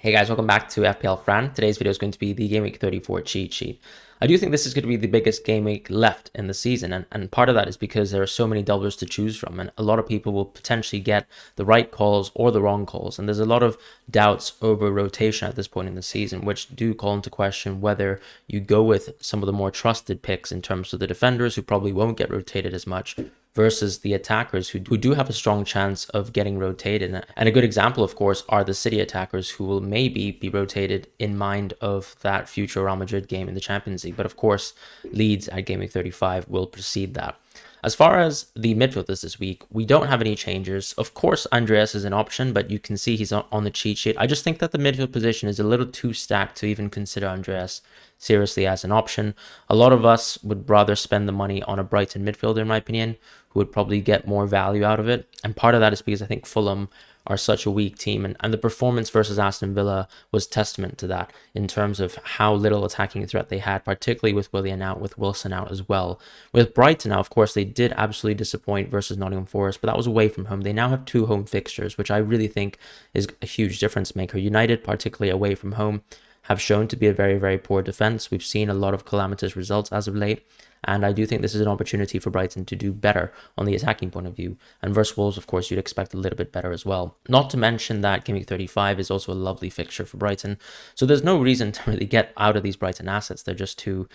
Hey guys, welcome back to FPL Fran. Today's video is going to be the Game Week 34 cheat sheet. I do think this is going to be the biggest game week left in the season, and part of that is because there are so many doublers to choose from, and a lot of people will potentially get the right calls or the wrong calls, and there's a lot of doubts over rotation at this point in the season, which do call into question whether you go with some of the more trusted picks in terms of the defenders who probably won't get rotated as much, versus the attackers who do have a strong chance of getting rotated. And a good example, of course, are the City attackers who will maybe be rotated in mind of that future Real Madrid game in the Champions League. But of course, Leeds at Game Week 35 will precede that. As far as the midfielders this week, we don't have any changes. Of course, Andreas is an option, but you can see he's on the cheat sheet. I just think that the midfield position is a little too stacked to even consider Andreas seriously as an option. A lot of us would rather spend the money on a Brighton midfielder, in my opinion, who would probably get more value out of it. And part of that is because I think Fulham are such a weak team, and the performance versus Aston Villa was testament to that in terms of how little attacking threat they had, particularly with Willian out, with Wilson out as well. With Brighton now, of course, they did absolutely disappoint versus Nottingham Forest, but that was away from home. They now have 2 home fixtures, which I really think is a huge difference maker. United, particularly away from home, have shown to be a very, very poor defense. We've seen a lot of calamitous results as of late, and I do think this is an opportunity for Brighton to do better on the attacking point of view. And versus Wolves, of course, you'd expect a little bit better as well. Not to mention that Game Week 35 is also a lovely fixture for Brighton. So there's no reason to really get out of these Brighton assets. They're just too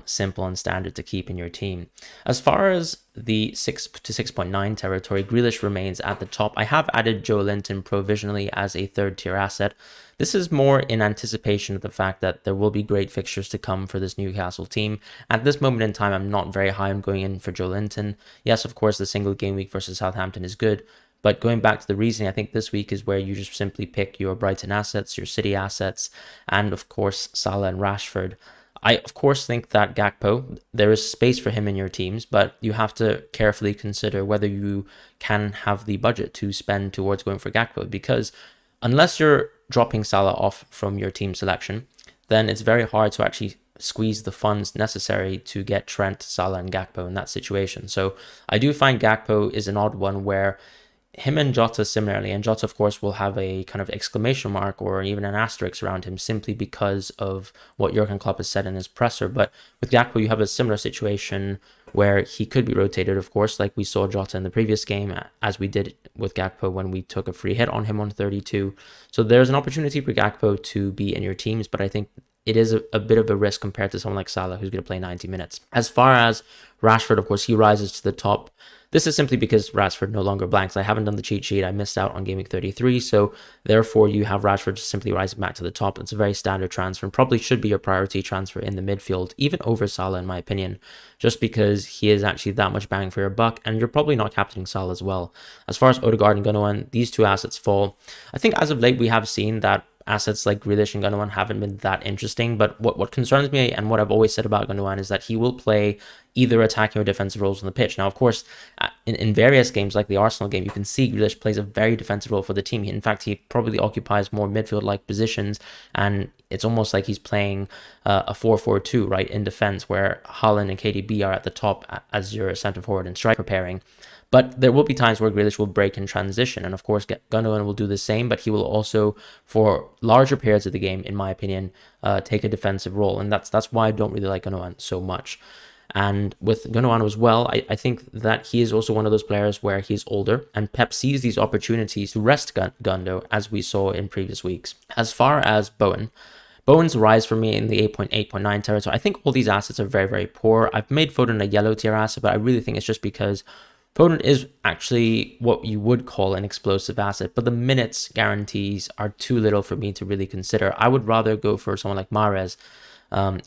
simple and standard to keep in your team. As far as the 6 to 6.9 territory, Grealish remains at the top. I have added Joe Linton provisionally as a third tier asset. This is more in anticipation of the fact that there will be great fixtures to come for this Newcastle team. At this moment in time, I'm not very high on going in for Joe Linton. Yes, of course, the single game week versus Southampton is good, but going back to the reasoning, I think this week is where you just simply pick your Brighton assets, your City assets, and of course, Salah and Rashford. I, of course, think that Gakpo, there is space for him in your teams, but you have to carefully consider whether you can have the budget to spend towards going for Gakpo, because unless you're dropping Salah off from your team selection, then it's very hard to actually squeeze the funds necessary to get Trent, Salah, and Gakpo in that situation. So I do find Gakpo is an odd one where him and Jota similarly, and Jota of course will have a kind of exclamation mark or even an asterisk around him simply because of what Jurgen Klopp has said in his presser. But with Gakpo, you have a similar situation where he could be rotated, of course, like we saw Jota in the previous game, as we did with Gakpo when we took a free hit on him on 32. So there's an opportunity for Gakpo to be in your teams, but I think it is a bit of a risk compared to someone like Salah, who's going to play 90 minutes. As far as Rashford, of course, he rises to the top. This is simply because Rashford no longer blanks. I haven't done the cheat sheet. I missed out on Game Week 33, so therefore you have Rashford just simply rising back to the top. It's a very standard transfer and probably should be your priority transfer in the midfield, even over Salah in my opinion, just because he is actually that much bang for your buck, and you're probably not captaining Salah as well. As far as Odegaard and Gundogan, these 2 assets fall. I think as of late we have seen that assets like Grealish and Gundogan haven't been that interesting, but what concerns me and what I've always said about Gundogan is that he will play either attacking or defensive roles on the pitch. Now, of course, in various games like the Arsenal game, you can see Grealish plays a very defensive role for the team. In fact, he probably occupies more midfield-like positions, and it's almost like he's playing a 4-4-2, right, in defense, where Haaland and KDB are at the top as your centre forward and striker pairing. But there will be times where Grealish will break in transition, and of course Gundogan will do the same, but he will also, for larger periods of the game, in my opinion, take a defensive role, and that's why I don't really like Gundogan so much. And with Gundogan as well, I think that he is also one of those players where he's older, and Pep sees these opportunities to rest Gundo, as we saw in previous weeks. As far as Bowen's rise for me in the 8.8.9 territory. I think all these assets are very, very poor. I've made Foden a yellow tier asset, but I really think it's just because Foden is actually what you would call an explosive asset, but the minutes guarantees are too little for me to really consider. I would rather go for someone like Mahrez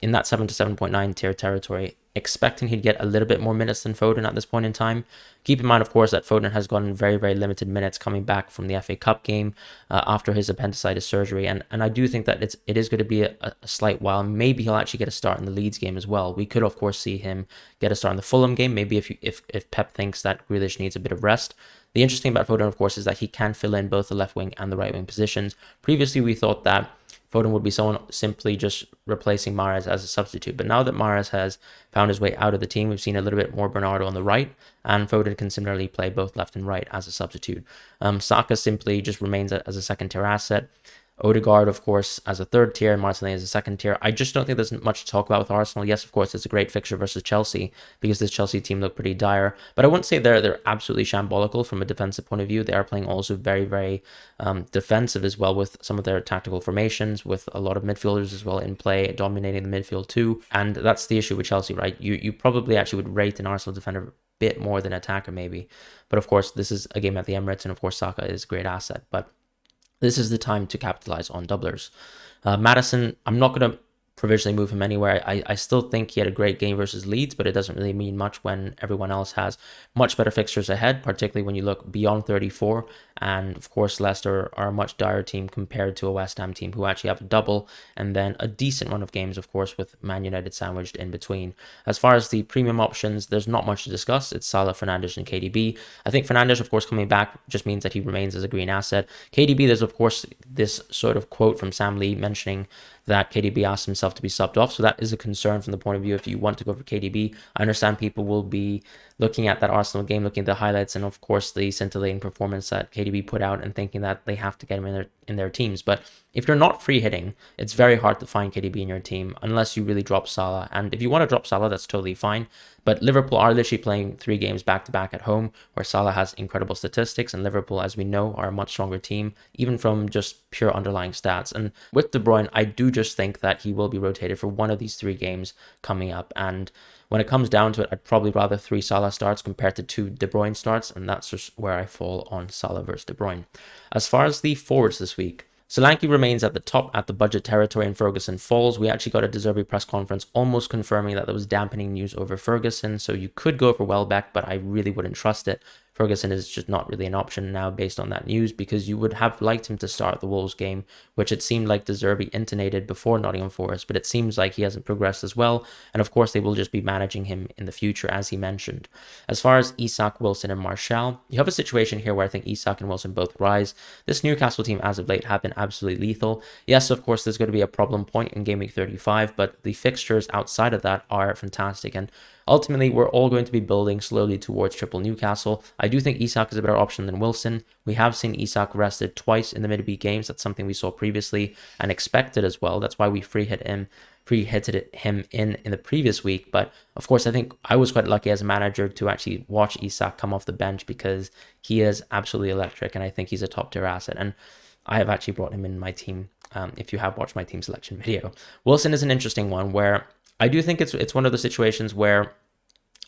in that 7 to 7.9 tier territory, expecting he'd get a little bit more minutes than Foden at this point in time. Keep in mind, of course, that Foden has gotten very, very limited minutes coming back from the FA Cup game after his appendicitis surgery, and I do think that it is going to be a slight while. Maybe he'll actually get a start in the Leeds game as well. We could, of course, see him get a start in the Fulham game, maybe if Pep thinks that Grealish needs a bit of rest. The interesting about Foden, of course, is that he can fill in both the left wing and the right wing positions. Previously, we thought that Foden would be someone simply just replacing Mahrez as a substitute. But now that Mahrez has found his way out of the team, we've seen a little bit more Bernardo on the right, and Foden can similarly play both left and right as a substitute. Saka simply just remains as a second tier asset. Odegaard, of course, as a third tier, Martinelli as a second tier. I just don't think there's much to talk about with Arsenal. Yes, of course, it's a great fixture versus Chelsea because this Chelsea team looked pretty dire. But I wouldn't say they're absolutely shambolical from a defensive point of view. They are playing also very, very defensive as well with some of their tactical formations, with a lot of midfielders as well in play, dominating the midfield too. And that's the issue with Chelsea, right? You probably actually would rate an Arsenal defender a bit more than attacker maybe. But of course, this is a game at the Emirates, and of course, Saka is a great asset. But this is the time to capitalize on doublers. Madison, I'm not going to provisionally move him anywhere. I still think he had a great game versus Leeds, but it doesn't really mean much when everyone else has much better fixtures ahead, particularly when you look beyond 34. And of course, Leicester are a much dire team compared to a West Ham team who actually have a double and then a decent run of games, of course, with Man United sandwiched in between. As far as the premium options, there's not much to discuss. It's Salah, Fernandes, and KDB. I think Fernandes, of course, coming back just means that he remains as a green asset. KDB, there's, of course, this sort of quote from Sam Lee mentioning that KDB asked himself to be subbed off. So that is a concern from the point of view if you want to go for KDB. I understand people will be looking at that Arsenal game, looking at the highlights, and of course the scintillating performance that KDB put out and thinking that they have to get him in their teams. But if you're not free hitting, it's very hard to find KDB in your team unless you really drop Salah. And if you want to drop Salah, that's totally fine. But Liverpool are literally playing 3 games back-to-back at home where Salah has incredible statistics, and Liverpool, as we know, are a much stronger team, even from just pure underlying stats. And with De Bruyne, I do just think that he will be rotated for one of these 3 games coming up. And when it comes down to it, I'd probably rather 3 Salah starts compared to 2 De Bruyne starts, and that's just where I fall on Salah versus De Bruyne. As far as the forwards this week, Solanke remains at the top at the budget territory and Ferguson falls. We actually got a De Zerbi press conference almost confirming that there was dampening news over Ferguson, so you could go for Welbeck, but I really wouldn't trust it. Ferguson is just not really an option now based on that news, because you would have liked him to start the Wolves game, which it seemed like De Zerbi intonated before Nottingham Forest, but it seems like he hasn't progressed as well, and of course they will just be managing him in the future, as he mentioned. As far as Isak, Wilson, and Martial, you have a situation here where I think Isak and Wilson both rise. This Newcastle team as of late have been absolutely lethal. Yes, of course there's going to be a problem point in Game Week 35, but the fixtures outside of that are fantastic, and ultimately, we're all going to be building slowly towards triple Newcastle. I do think Isak is a better option than Wilson. We have seen Isak rested twice in the midweek games. That's something we saw previously and expected as well. That's why we free hitted him in the previous week. But of course, I think I was quite lucky as a manager to actually watch Isak come off the bench because he is absolutely electric, and I think he's a top tier asset. And I have actually brought him in my team. If you have watched my team selection video, Wilson is an interesting one where I do think it's one of the situations where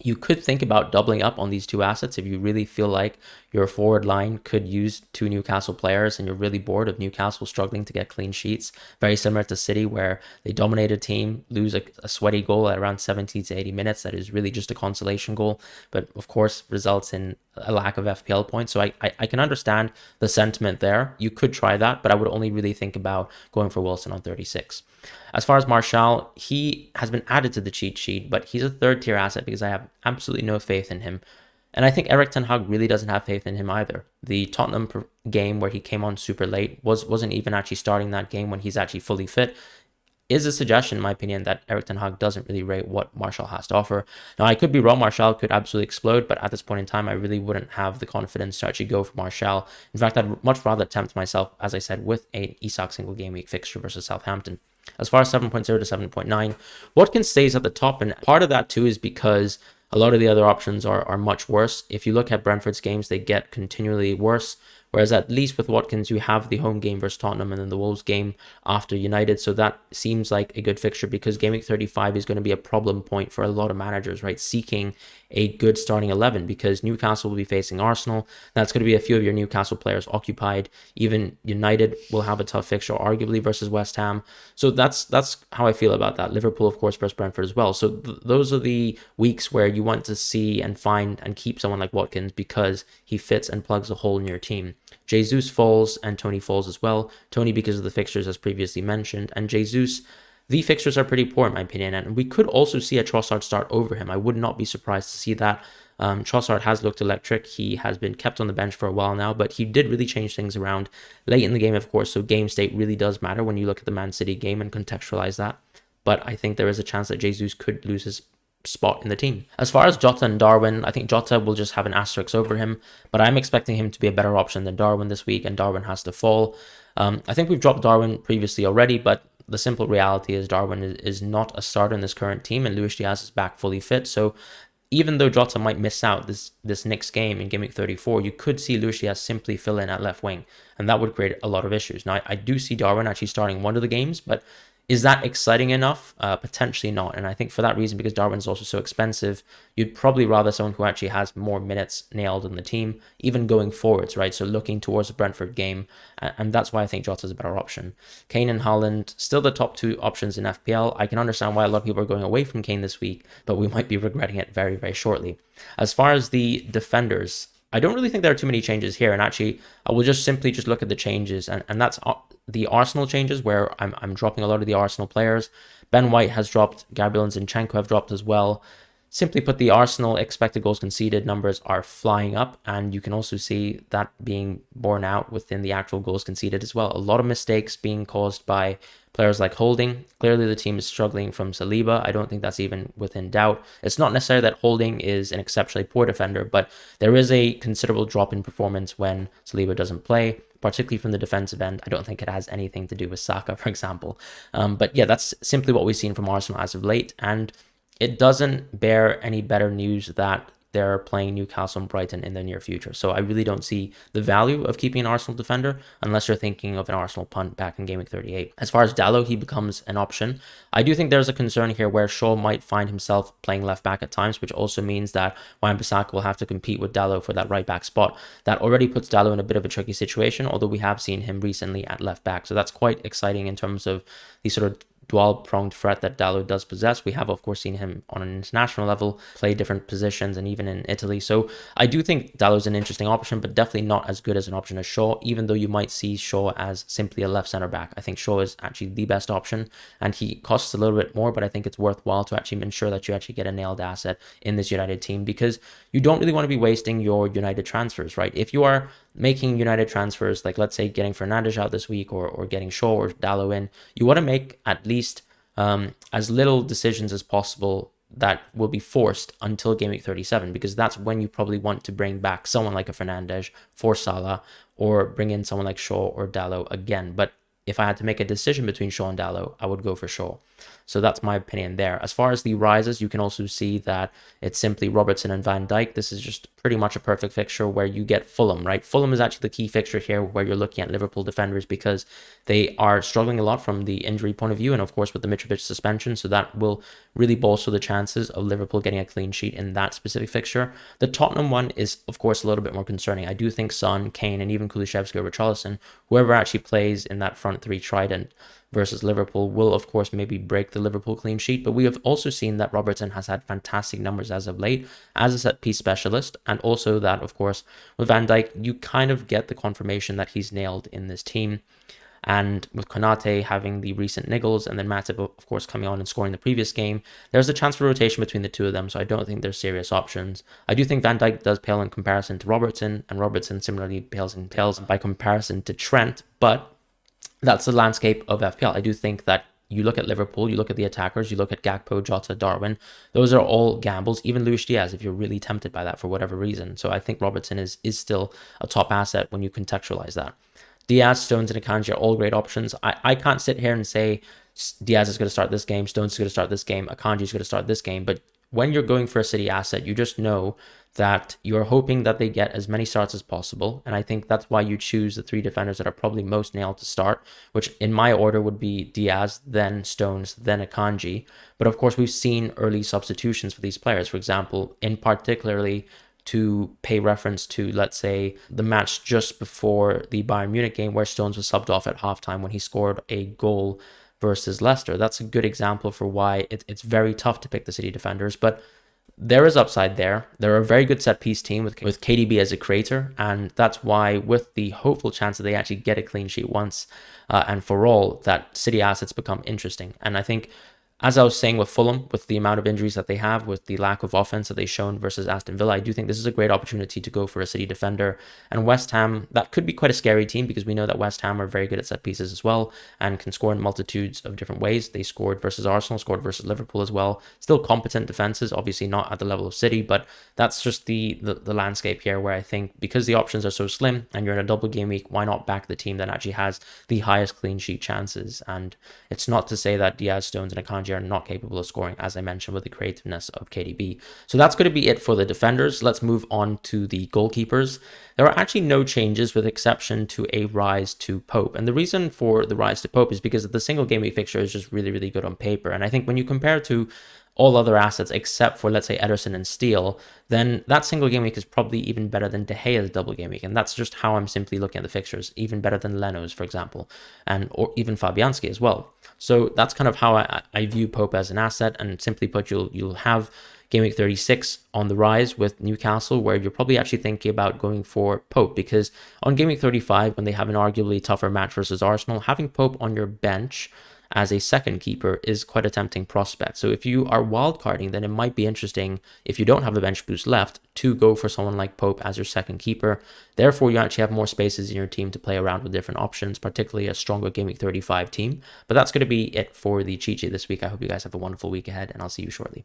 you could think about doubling up on these 2 assets if you really feel like your forward line could use 2 Newcastle players and you're really bored of Newcastle struggling to get clean sheets. Very similar to City, where they dominate a team, lose a sweaty goal at around 70 to 80 minutes. That is really just a consolation goal, but of course results in a lack of FPL points. So I can understand the sentiment there. You could try that, but I would only really think about going for Wilson on 36. As far as Martial, he has been added to the cheat sheet, but he's a 3rd tier asset because I have absolutely no faith in him. And I think Erik ten Hag really doesn't have faith in him either. The Tottenham game where he came on super late wasn't even actually starting that game when he's actually fully fit, is a suggestion, in my opinion, that Erik ten Hag doesn't really rate what Martial has to offer. Now, I could be wrong. Martial could absolutely explode, but at this point in time, I really wouldn't have the confidence to actually go for Martial. In fact, I'd much rather tempt myself, as I said, with a Isak single game week fixture versus Southampton. As far as 7.0 to 7.9, Watkins stays at the top, and part of that too is because a lot of the other options are much worse. If you look at Brentford's games, they get continually worse. Whereas at least with Watkins, you have the home game versus Tottenham and then the Wolves game after United. So that seems like a good fixture because Game Week 35 is going to be a problem point for a lot of managers, right? Seeking a good starting 11 because Newcastle will be facing Arsenal. That's going to be a few of your Newcastle players occupied. Even United will have a tough fixture, arguably, versus West Ham. So that's how I feel about that. Liverpool, of course, versus Brentford as well. So those are the weeks where you want to see and find and keep someone like Watkins because he fits and plugs a hole in your team. Jesus falls and Tony falls as well. Tony because of the fixtures as previously mentioned, and Jesus, the fixtures are pretty poor in my opinion, and we could also see a Trossard start over him. I would not be surprised to see that. Trossard has looked electric. He has been kept on the bench for a while now, but he did really change things around late in the game, of course, so game state really does matter when you look at the Man City game and contextualize that. But I think there is a chance that Jesus could lose his spot in the team. As far as Jota and Darwin, I think Jota will just have an asterisk over him, but I'm expecting him to be a better option than Darwin this week, and Darwin has to fall. I think we've dropped Darwin previously already, but the simple reality is Darwin is not a starter in this current team, and Luis Diaz is back fully fit. So even though Jota might miss out this next game in Game Week 34, you could see Luis Diaz simply fill in at left wing, and that would create a lot of issues. Now, I do see Darwin actually starting one of the games, but is that exciting enough? Potentially not. And I think for that reason, because Darwin is also so expensive, you'd probably rather someone who actually has more minutes nailed in the team, even going forwards, right? So looking towards the Brentford game. And that's why I think Jota is a better option. Kane and Haaland, still the top two options in FPL. I can understand why a lot of people are going away from Kane this week, but we might be regretting it very, very shortly. As far as the defenders, I don't really think there are too many changes here. And actually, I will just simply look at the changes. And that's the Arsenal changes where I'm dropping a lot of the Arsenal players. Ben White has dropped. Gabriel and Zinchenko have dropped as well. Simply put, the Arsenal expected goals conceded numbers are flying up, and you can also see that being borne out within the actual goals conceded as well. A lot of mistakes being caused by players like Holding. Clearly, the team is struggling from Saliba. I don't think that's even within doubt. It's not necessarily that Holding is an exceptionally poor defender, but there is a considerable drop in performance when Saliba doesn't play, particularly from the defensive end. I don't think it has anything to do with Saka, for example. But yeah, that's simply what we've seen from Arsenal as of late, and it doesn't bear any better news that they're playing Newcastle and Brighton in the near future. So I really don't see the value of keeping an Arsenal defender unless you're thinking of an Arsenal punt back in Game Week 38. As far as Dalot, he becomes an option. I do think there's a concern here where Shaw might find himself playing left back at times, which also means that Wan-Bissaka will have to compete with Dalot for that right back spot. That already puts Dalot in a bit of a tricky situation, although we have seen him recently at left back. So that's quite exciting in terms of the sort of dual-pronged threat that Dalot does possess. We have, of course, seen him on an international level play different positions and even in Italy. So I do think Dalot is an interesting option, but definitely not as good as an option as Shaw, even though you might see Shaw as simply a left center back. I think Shaw is actually the best option, and he costs a little bit more, but I think it's worthwhile to actually ensure that you actually get a nailed asset in this United team, because you don't really want to be wasting your United transfers, right? If you are making United transfers, like let's say getting Fernandes out this week or getting Shaw or Dalot in, you want to make at least as little decisions as possible that will be forced until Game Week 37, because that's when you probably want to bring back someone like a Fernandes for Salah, or bring in someone like Shaw or Dalot again. But if I had to make a decision between Shaw and Dalot, I would go for Shaw. So that's my opinion there. As far as the rises, you can also see that it's simply Robertson and Van Dijk. This is just pretty much a perfect fixture where you get Fulham, right? Fulham is actually the key fixture here where you're looking at Liverpool defenders, because they are struggling a lot from the injury point of view, and of course with the Mitrovic suspension. So that will really bolster the chances of Liverpool getting a clean sheet in that specific fixture. The Tottenham one is, of course, a little bit more concerning. I do think Son, Kane, and even Kulusevski or Richarlison, whoever actually plays in that front three trident versus Liverpool, will of course maybe break the Liverpool clean sheet. But we have also seen that Robertson has had fantastic numbers as of late as a set piece specialist, and also that of course with Van Dijk you kind of get the confirmation that he's nailed in this team. And with Konate having the recent niggles, and then Matip of course coming on and scoring the previous game, there's a chance for rotation between the two of them, so I don't think they're serious options. I do think Van Dijk does pale in comparison to Robertson, and Robertson similarly pales by comparison to Trent, but that's the landscape of FPL. I do think that you look at Liverpool, you look at the attackers, you look at Gakpo, Jota, Darwin. Those are all gambles, even Luis Diaz, if you're really tempted by that for whatever reason. So I think Robertson is still a top asset when you contextualize that. Diaz, Stones, and Akanji are all great options. I can't sit here and say Diaz is going to start this game, Stones is going to start this game, Akanji is going to start this game. But when you're going for a City asset, you just know that you're hoping that they get as many starts as possible. And I think that's why you choose the three defenders that are probably most nailed to start, which in my order would be Diaz, then Stones, then Akanji. But of course, we've seen early substitutions for these players. For example, in particularly to pay reference to, let's say, the match just before the Bayern Munich game where Stones was subbed off at halftime when he scored a goal versus Leicester. That's a good example for why it's very tough to pick the City defenders. But there is upside there. They're a very good set piece team with KDB as a creator, and that's why, with the hopeful chance that they actually get a clean sheet once and for all, that City assets become interesting. And I think As I was saying with Fulham, with the amount of injuries that they have, with the lack of offense that they've shown versus Aston Villa, I do think this is a great opportunity to go for a City defender. And West Ham, that could be quite a scary team because we know that West Ham are very good at set pieces as well and can score in multitudes of different ways. They scored versus Arsenal, scored versus Liverpool as well. Still competent defenses, obviously not at the level of City, but that's just the landscape here where I think because the options are so slim and you're in a double game week, why not back the team that actually has the highest clean sheet chances? And it's not to say that Diaz, Stones, and Akanji are not capable of scoring, as I mentioned, with the creativeness of KDB. So that's going to be it for the defenders. Let's move on to the goalkeepers. There are actually no changes with exception to a rise to Pope. And the reason for the rise to Pope is because the single game week fixture is just really, really good on paper. And I think when you compare to all other assets except for, let's say, Ederson and Steele, then that single game week is probably even better than De Gea's double game week. And that's just how I'm simply looking at the fixtures, even better than Leno's, for example, or even Fabianski as well. So that's kind of how I view Pope as an asset. And simply put, you'll have game week 36 on the rise with Newcastle, where you're probably actually thinking about going for Pope, because on game week 35, when they have an arguably tougher match versus Arsenal, having Pope on your bench as a second keeper is quite a tempting prospect. So if you are wildcarding, then it might be interesting, if you don't have a bench boost left, to go for someone like Pope as your second keeper. Therefore, you actually have more spaces in your team to play around with different options, particularly a stronger Game Week 35 team. But that's going to be it for the cheat sheet this week. I hope you guys have a wonderful week ahead, and I'll see you shortly.